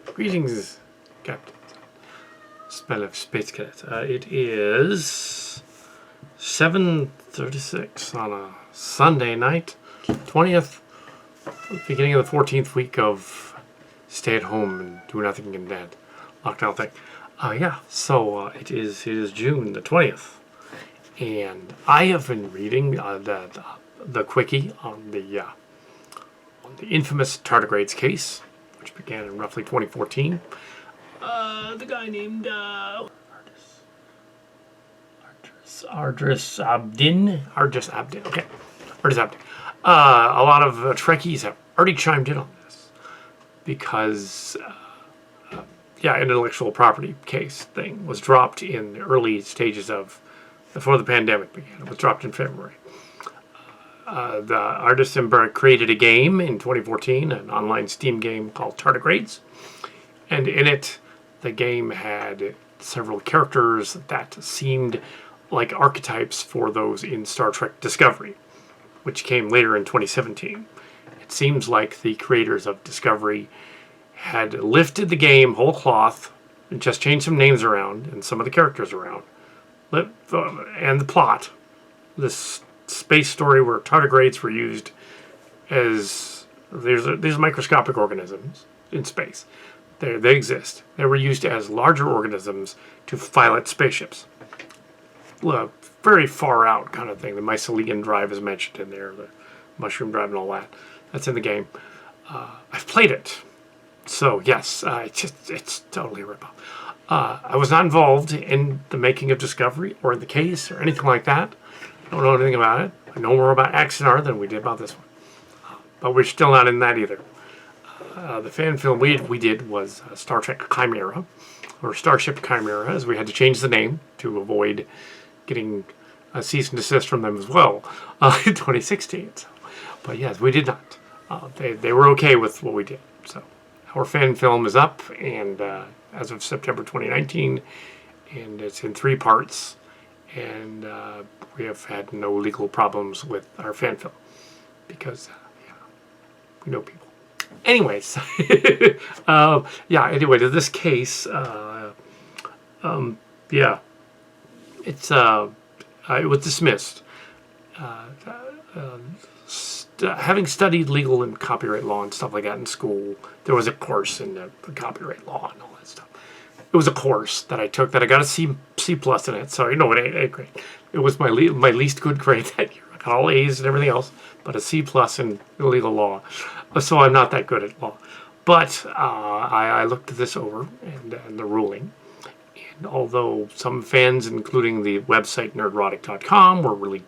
Greetings, Captain. Smell of space cadets. It is 7:36 on a Sunday night, 20th, beginning of the 14th week of stay at home and do nothing in bed lockdown thing. It is June the 20th, and I have been reading the quickie on the infamous Tardigrades case, which began in roughly 2014. The guy named Abdin. Okay, Abdin. A lot of Trekkies have already chimed in on this because, an intellectual property case thing was dropped in the early stages of before the pandemic began. It was dropped in February. The artist created a game in 2014, an online Steam game called Tardigrades, and in it, the game had several characters that seemed like archetypes for those in Star Trek Discovery, which came later in 2017. It seems like the creators of Discovery had lifted the game whole cloth and just changed some names around and some of the characters around, and the plot. This space story where tardigrades were used as these microscopic organisms in space. They exist. They were used as larger organisms to pilot spaceships. Well, very far out kind of thing. The mycelium drive is mentioned in there, the mushroom drive and all that. That's in the game. I've played it. So yes, it's totally a ripoff. I was not involved in the making of Discovery or in the case or anything like that. I don't know anything about it. I know more about Axanr than we did about this one. But we're still not in that either. The fan film we did was Star Trek Chimera, or Starship Chimera, as we had to change the name to avoid getting a cease and desist from them as well in 2016. So, but yes, we did not. They were okay with what we did. So our fan film is up, and as of September 2019, and it's in 3 parts, and we have had no legal problems with our fan film because we know people. Anyways, anyway, to this case, it was dismissed. Having studied legal and copyright law and stuff like that in school, there was a course in the copyright law and all that stuff. It was a course that I took that I got a C plus in it. So, it ain't great. It was my least good grade that year. I got all A's and everything else, but a C plus in legal law. So I'm not that good at law. But I looked this over and the ruling. And although some fans, including the website nerdrotic.com, were really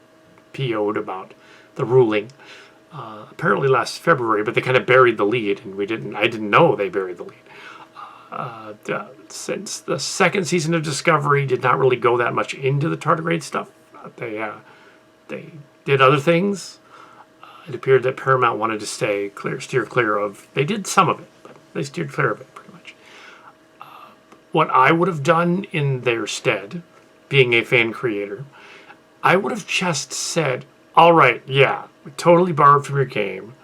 PO'd about the ruling, apparently last February, but they kind of buried the lead, and I didn't know they buried the lead. Since the second season of Discovery did not really go that much into the tardigrade stuff, they did other things. It appeared that Paramount wanted to steer clear of. They did some of it, but they steered clear of it pretty much. What I would have done in their stead, being a fan creator, I would have just said, "All right, yeah, we totally borrowed from your game.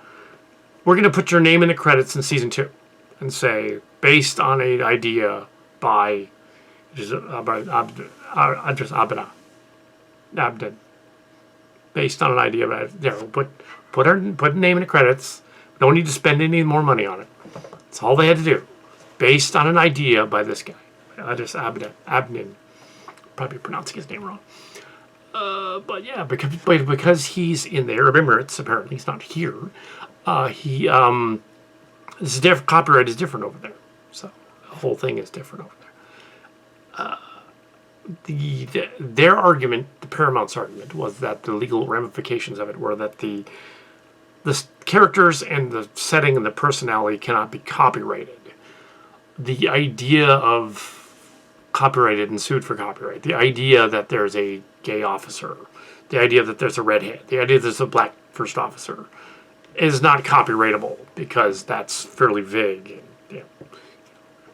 We're going to put your name in the credits in season 2, and say based on an idea by Abdin. Based on an idea by we'll put a name in the credits. We don't need to spend any more money on it. That's all they had to do. Based on an idea by this guy, Abdin. Probably pronouncing his name wrong. Because he's in there, Emirates, apparently he's not here. Copyright is different over there. So the whole thing is different over there. Their argument, the Paramount's argument, was that the legal ramifications of it were that the characters and the setting and the personality cannot be copyrighted. The idea of copyrighted and sued for copyright, the idea that there's a gay officer, the idea that there's a redhead, the idea that there's a black first officer, is not copyrightable because that's fairly vague. And,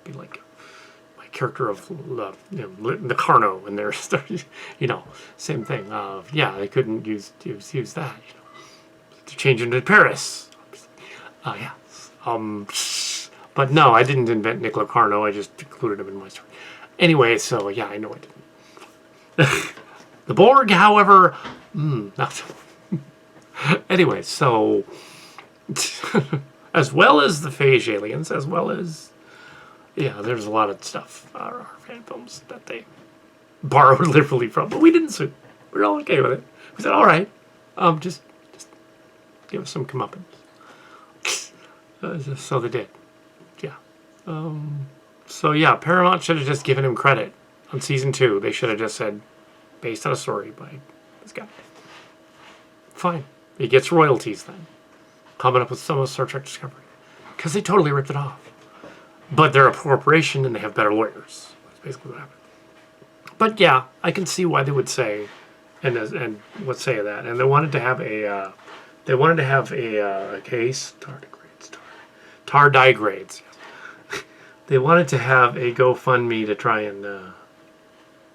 be like my character of Nicarno, and there's same thing. They couldn't use that. To change into Paris. But no, I didn't invent Nick Locarno. I just included him in my story. Anyway, so yeah, I know I didn't. The Borg, however, not. Anyway, so as well as the phage aliens, as well as there's a lot of stuff, our fan films that they borrowed literally from, but we didn't sue. We're all okay with it. We said, all right, just give us some comeuppance. So they did. Yeah. So yeah, Paramount should have just given him credit on season 2. They should have just said, based on a story by this guy. Fine. He gets royalties then. Coming up with some of Star Trek Discovery. Because they totally ripped it off. But they're a corporation and they have better lawyers. That's basically what happened. But yeah, I can see why they would say, and would say that. And they wanted to have a case, Tardigrades. Yes. They wanted to have a GoFundMe to try and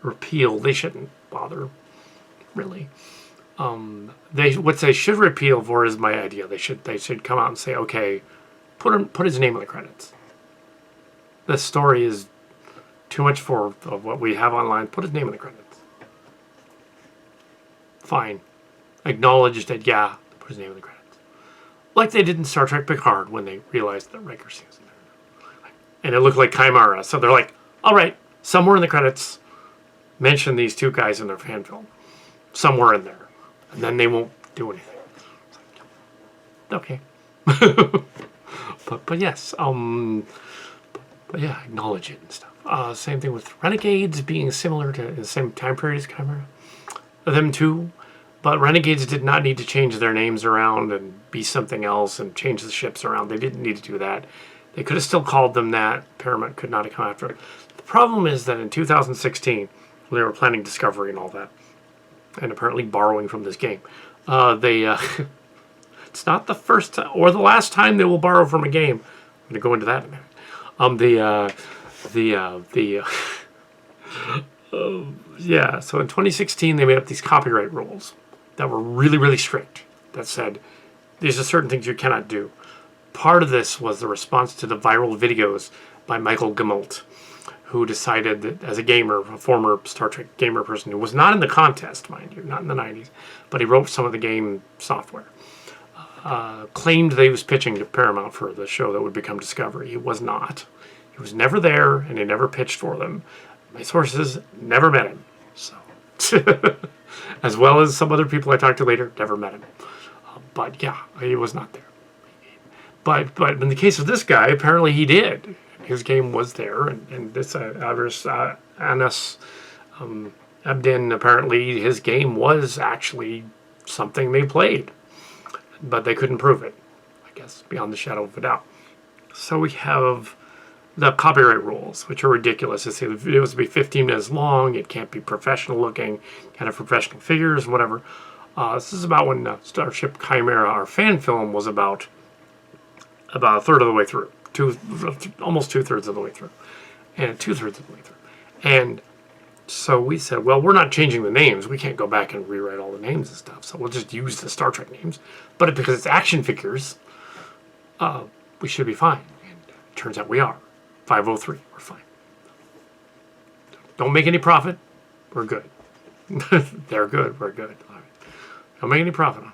repeal. They shouldn't bother, really. What they should repeal for is my idea. They should come out and say, okay, put his name in the credits. This story is too much for what we have online. Put his name in the credits. Fine. Acknowledge that, put his name in the credits. Like they did in Star Trek Picard when they realized that Riker's was in there. And it looked like Chimera. So they're like, all right, somewhere in the credits, mention these two guys in their fan film. Somewhere in there. And then they won't do anything. Okay. but yes, but yeah, acknowledge it and stuff. Same thing with Renegades being similar to the same time period as Chimera. Them too. But Renegades did not need to change their names around and be something else and change the ships around. They didn't need to do that. They could have still called them that. Paramount could not have come after it. The problem is that in 2016, when they were planning Discovery and all that, and apparently borrowing from this game, it's not the first time or the last time they will borrow from a game. I'm going to go into that in a minute. So in 2016 they made up these copyright rules that were really, really strict that said these are certain things you cannot do. Part of this was the response to the viral videos by Michael Gamult, who decided that as a gamer, a former Star Trek gamer person who was not in the contest, mind you, not in the 90s, but he wrote some of the game software, claimed that he was pitching to Paramount for the show that would become Discovery. He was not. He was never there, and he never pitched for them. My sources never met him. So, as well as some other people I talked to later, never met him. But yeah, he was not there. But in the case of this guy, apparently he did. His game was there, and this Abdin, apparently his game was actually something they played, but they couldn't prove it, I guess, beyond the shadow of a doubt. So we have the copyright rules, which are ridiculous. They say the video has to be 15 minutes long, it can't be professional looking, can't have professional figures, whatever. This is about when Starship Chimera, our fan film, was about a third of the way through. Almost 2/3 of the way through. And 2/3 of the way through. And so we said, well, we're not changing the names. We can't go back and rewrite all the names and stuff. So we'll just use the Star Trek names. But because it's action figures, we should be fine. And it turns out we are. 503, we're fine. Don't make any profit, we're good. They're good, we're good. All right. Don't make any profit on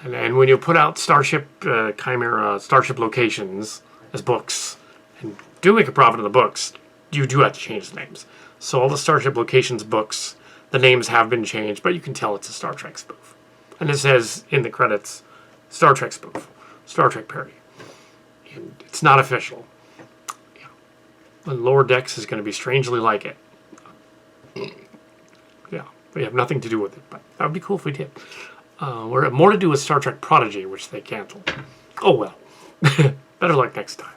it. And when you put out Starship Chimera, Starship Locations as books, and do make a profit on the books, you do have to change the names. So all the Starship Locations books, the names have been changed, but you can tell it's a Star Trek spoof. And it says in the credits, Star Trek spoof, Star Trek parody. And it's not official. And Lower Decks is going to be strangely like it. Yeah, we have nothing to do with it, but that would be cool if we did. We have more to do with Star Trek Prodigy, which they canceled. Oh well. Better luck next time.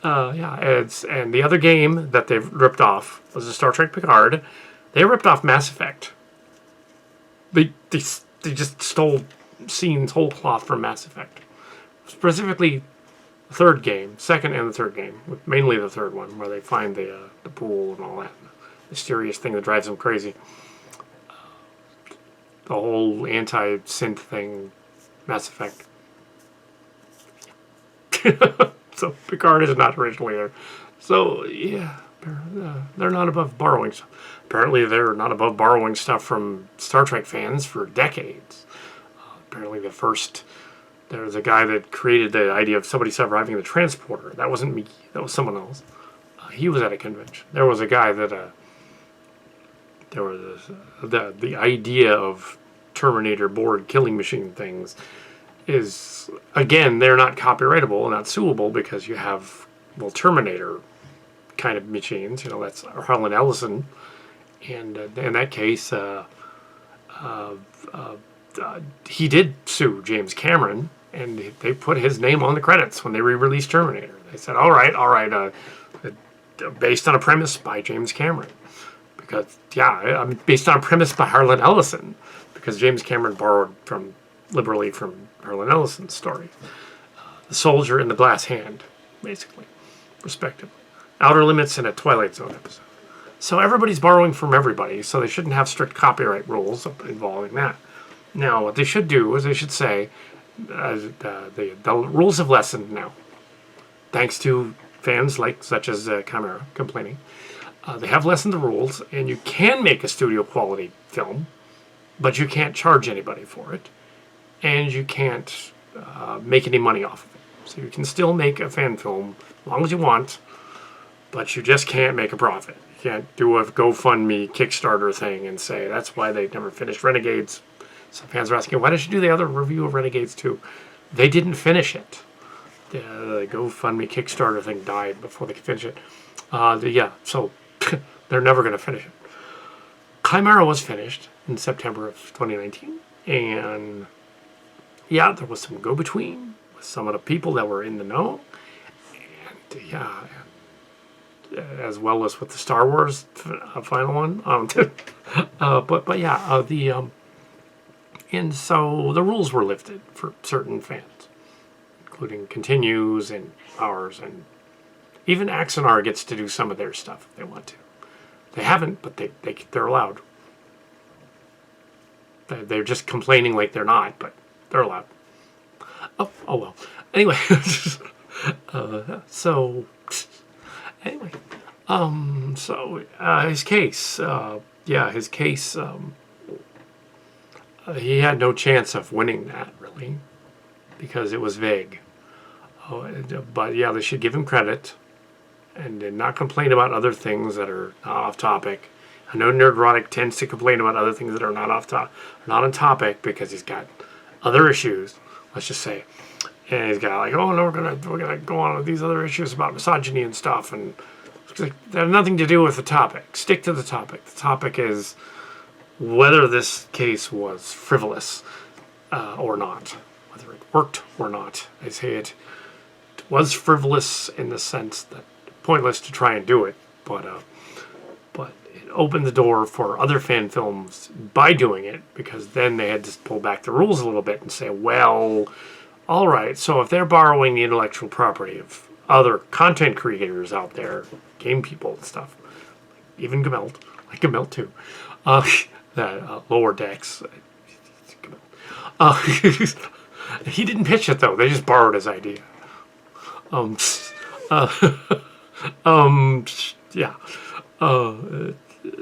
And the other game that they've ripped off was the Star Trek Picard. They ripped off Mass Effect. They just stole scenes whole cloth from Mass Effect. Specifically, the third game, second and the third game, mainly the third one, where they find the pool and all that mysterious thing that drives them crazy. The whole anti-synth thing, Mass Effect. So Picard is not originally there. So yeah, they're not above borrowing stuff. Apparently they're not above borrowing stuff from Star Trek fans for decades. Apparently there's a guy that created the idea of somebody surviving the transporter. That wasn't me. That was someone else. He was at a convention. There was a guy that there was the idea of Terminator board killing machine things is, again, they're not copyrightable and not suable because you have, well, Terminator kind of machines. That's Harlan Ellison, and in that case, he did sue James Cameron, and they put his name on the credits when they re-released Terminator. They said, all right, based on a premise by James Cameron. Because, based on a premise by Harlan Ellison. Because James Cameron borrowed liberally from Harlan Ellison's story. The Soldier and the Glass Hand, basically, respectively. Outer Limits and a Twilight Zone episode. So everybody's borrowing from everybody, so they shouldn't have strict copyright rules involving that. Now, what they should do is they should say, the rules have lessened now, thanks to fans such as Chimera complaining. They have lessened the rules, and you can make a studio quality film, but you can't charge anybody for it, and you can't make any money off of it. So you can still make a fan film as long as you want, but you just can't make a profit. You can't do a GoFundMe Kickstarter thing and say that's why they never finished Renegades. Some fans are asking, why did you do the other review of Renegades 2? They didn't finish it. The GoFundMe Kickstarter thing died before they could finish it. So they're never going to finish it. Chimera was finished in September of 2019, and there was some go-between with some of the people that were in the know, and as well as with the Star Wars final one. And so the rules were lifted for certain fans, including continues and ours, and even Axanr gets to do some of their stuff if they want to. They haven't, but they're allowed. They're just complaining like they're not, but they're allowed. Oh well. Anyway, his case. His case. He had no chance of winning that, really, because it was vague. But they should give him credit and not complain about other things that are not off topic. I know Nerdrotic tends to complain about other things that are not on topic because he's got other issues, let's just say. And he's got we're gonna go on with these other issues about misogyny and stuff, and they have nothing to do with the topic. Stick to the topic. The topic is whether this case was frivolous or not, whether it worked or not. I say it was frivolous in the sense that pointless to try and do it, but it opened the door for other fan films by doing it, because then they had to pull back the rules a little bit and say, well, all right, so if they're borrowing the intellectual property of other content creators out there, game people and stuff, even Gamelt, like Gamelt too, Lower Decks. He didn't pitch it though; they just borrowed his idea.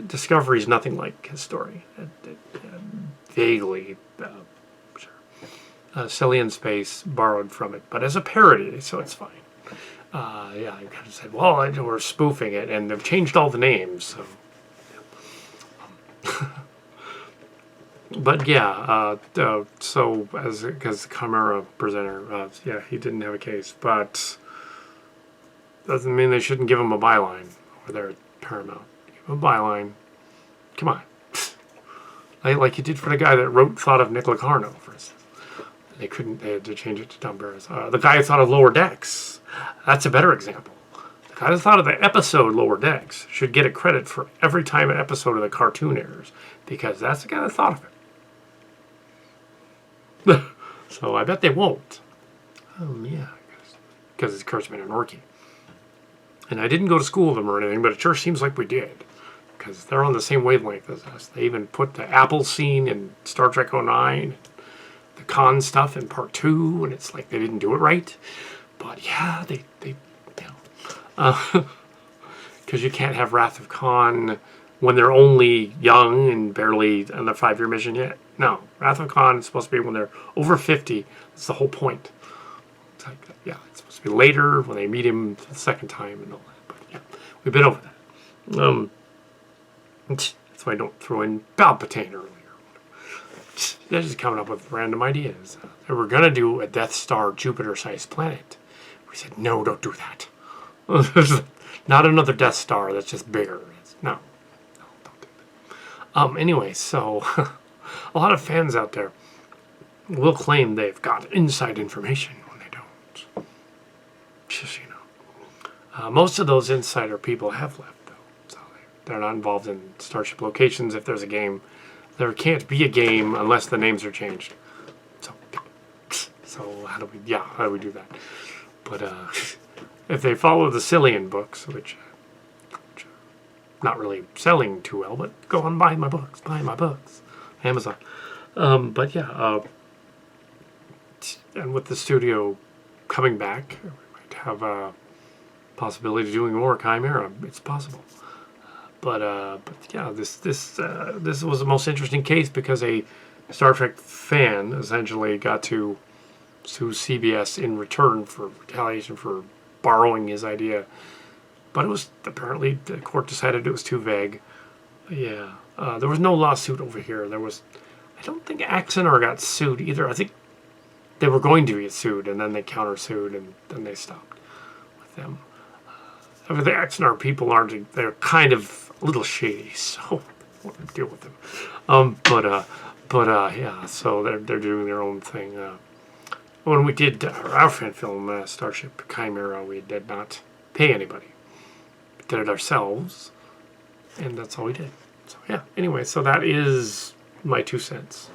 Discovery is nothing like his story. Vaguely, Cillian Space borrowed from it, but as a parody, so it's fine. I kind of said, well, we're spoofing it, and they've changed all the names, so. But because the Chimera presenter, he didn't have a case, but doesn't mean they shouldn't give him a byline over there at Paramount. Give him a byline. Come on. Like you did for the guy that thought of Nick Locarno, for instance. They had to change it to Tom Barris. The guy who thought of Lower Decks, that's a better example. The guy who thought of the episode Lower Decks should get a credit for every time an episode of the cartoon airs, because that's the guy that thought of it. So I bet they won't. Because it's Kurtzman and Orky. And I didn't go to school with them or anything, but it sure seems like we did. Because they're on the same wavelength as us. They even put the Apple scene in Star Trek '09, the Khan stuff in Part 2, and it's like they didn't do it right. But yeah, they you know, because you can't have Wrath of Khan when they're only young and barely on the 5-year mission yet. No, Wrath of Khan is supposed to be when they're over 50. That's the whole point. It's like, yeah, it's supposed to be later when they meet him for the second time and all that. But yeah, we've been over that. That's why I don't throw in Palpatine earlier. They're just coming up with random ideas. They were going to do a Death Star Jupiter-sized planet. We said, no, don't do that. Not another Death Star that's just bigger. No, don't do that. Anyway, so a lot of fans out there will claim they've got inside information when they don't. Just, you know. Most of those insider people have left, though. So they're not involved in Starship Locations. If there's a game, there can't be a game unless the names are changed. So how do we do that? But if they follow the Cillian books, which not really selling too well, but go on, buy my books, Amazon. But yeah, and with the studio coming back, we might have a possibility of doing more Chimera. It's possible. But yeah, this was the most interesting case because a Star Trek fan essentially got to sue CBS in return for retaliation for borrowing his idea. But it was apparently the court decided it was too vague. Yeah, there was no lawsuit over here. I don't think Axanr got sued either. I think they were going to get sued and then they countersued and then they stopped with them. The Axanr people they're kind of a little shady, so we'll deal with them. Yeah, so they're doing their own thing. When we did our fan film, Starship Chimera, we did not pay anybody. We did it ourselves, and that's all we did. So yeah, anyway, so that is my 2 cents.